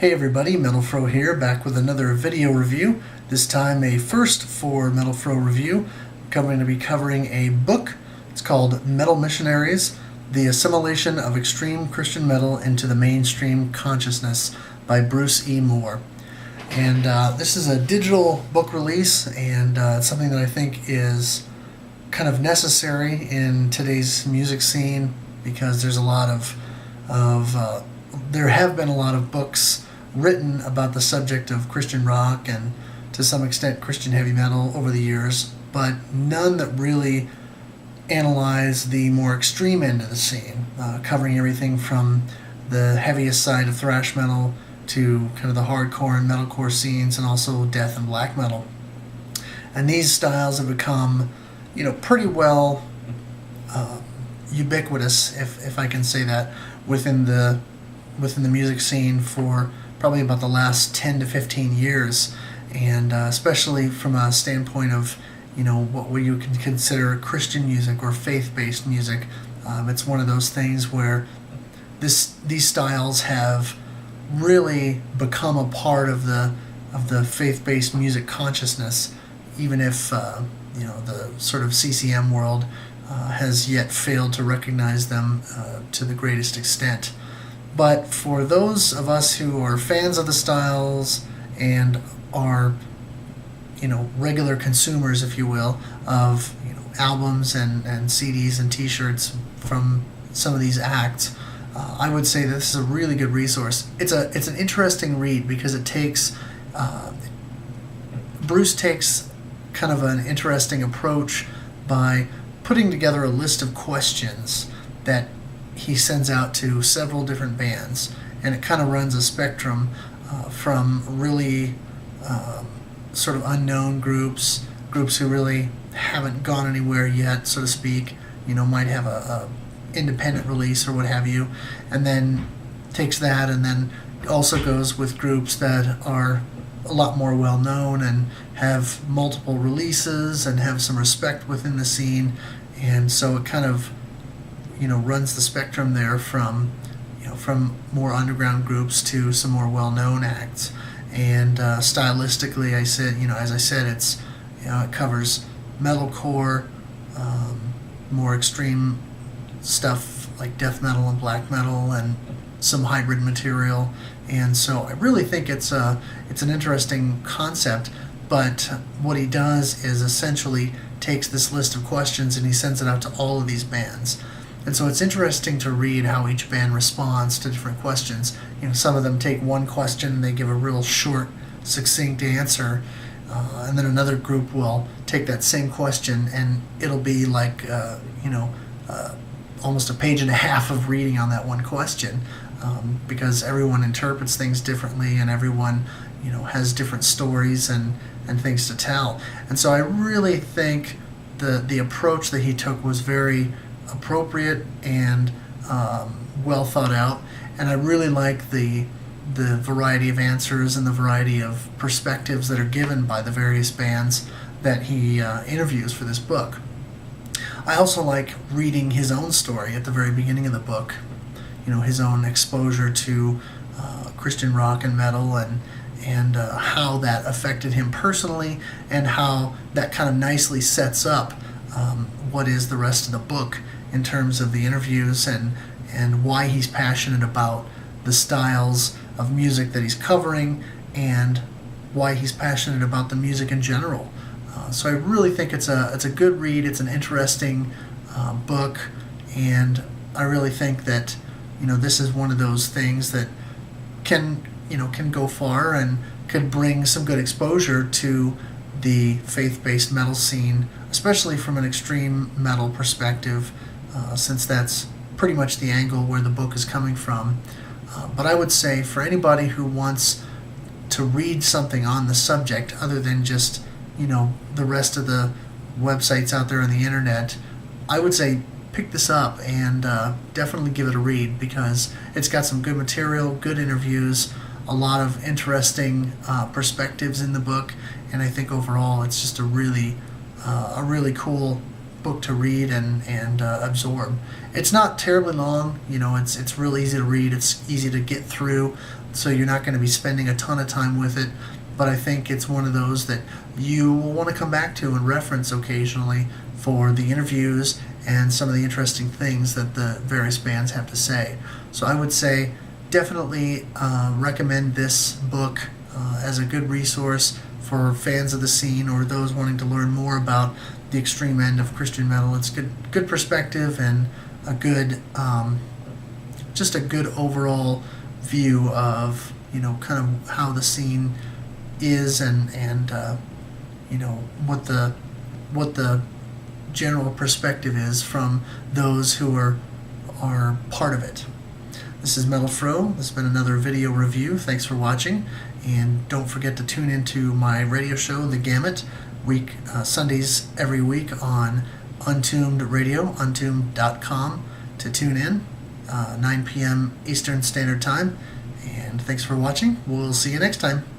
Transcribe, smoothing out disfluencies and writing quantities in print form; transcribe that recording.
Hey everybody, Metal Fro here, back with another video review. This time a first for Metal Fro Review. I'm going to be covering a book. It's called Metal Missionaries, The Assimilation of Extreme Christian Metal into the Mainstream Consciousness by Bruce E. Moore. And this is a digital book release, and it's something that I think is kind of necessary in today's music scene, because there's a lot of there have been a lot of books written about the subject of Christian rock and to some extent Christian heavy metal over the years, but none that really analyze the more extreme end of the scene, covering everything from the heaviest side of thrash metal to kind of the hardcore and metalcore scenes, and also death and black metal. And these styles have become, pretty well ubiquitous, if I can say that, within the music scene for probably about the last 10 to 15 years, and especially from a standpoint of what you can consider Christian music or faith-based music. It's one of those things where these styles have really become a part of the faith-based music consciousness, even if the sort of CCM world has yet failed to recognize them to the greatest extent. But for those of us who are fans of the styles and are, regular consumers, if you will, of albums and CDs and T-shirts from some of these acts, I would say that this is a really good resource. It's an interesting read because it takes Bruce takes kind of an interesting approach by putting together a list of questions that he sends out to several different bands, and it kind of runs a spectrum from really sort of unknown groups who really haven't gone anywhere yet, so to speak, might have a independent release or what have you, and then takes that and then also goes with groups that are a lot more well known and have multiple releases and have some respect within the scene. And so it kind of runs the spectrum there from more underground groups to some more well-known acts. And stylistically, as I said, it covers metalcore, more extreme stuff like death metal and black metal, and some hybrid material. And so I really think it's an interesting concept. But what he does is essentially takes this list of questions and he sends it out to all of these bands. And so it's interesting to read how each band responds to different questions. Some of them take one question and they give a real short, succinct answer, and then another group will take that same question and it'll be like almost a page and a half of reading on that one question, because everyone interprets things differently and everyone has different stories and things to tell. And so I really think the approach that he took was very appropriate and well thought out, and I really like the variety of answers and the variety of perspectives that are given by the various bands that he interviews for this book. I also like reading his own story at the very beginning of the book, his own exposure to Christian rock and metal, and how that affected him personally, and how that kind of nicely sets up what is the rest of the book in terms of the interviews and why he's passionate about the styles of music that he's covering, and why he's passionate about the music in general. So I really think it's a good read. It's an interesting book, and I really think that this is one of those things that can go far and could bring some good exposure to the faith-based metal scene, especially from an extreme metal perspective, since that's pretty much the angle where the book is coming from. But I would say for anybody who wants to read something on the subject other than just the rest of the websites out there on the internet, I would say pick this up and definitely give it a read, because it's got some good material, good interviews, a lot of interesting perspectives in the book, and I think overall it's just a really cool book to read and absorb. It's not terribly long. It's real easy to read. It's easy to get through, so you're not going to be spending a ton of time with it. But I think it's one of those that you will want to come back to and reference occasionally for the interviews and some of the interesting things that the various bands have to say. So I would say definitely recommend this book as a good resource for fans of the scene or those wanting to learn more about the extreme end of Christian metal. It's good perspective and a good, just a good overall view of kind of how the scene is and what the general perspective is from those who are part of it. This is Metal Fro. This has been another video review. Thanks for watching, and don't forget to tune into my radio show, The Gamut, Sundays every week on Untuned Radio, untuned.com, to tune in, 9 p.m. Eastern Standard Time. And thanks for watching. We'll see you next time.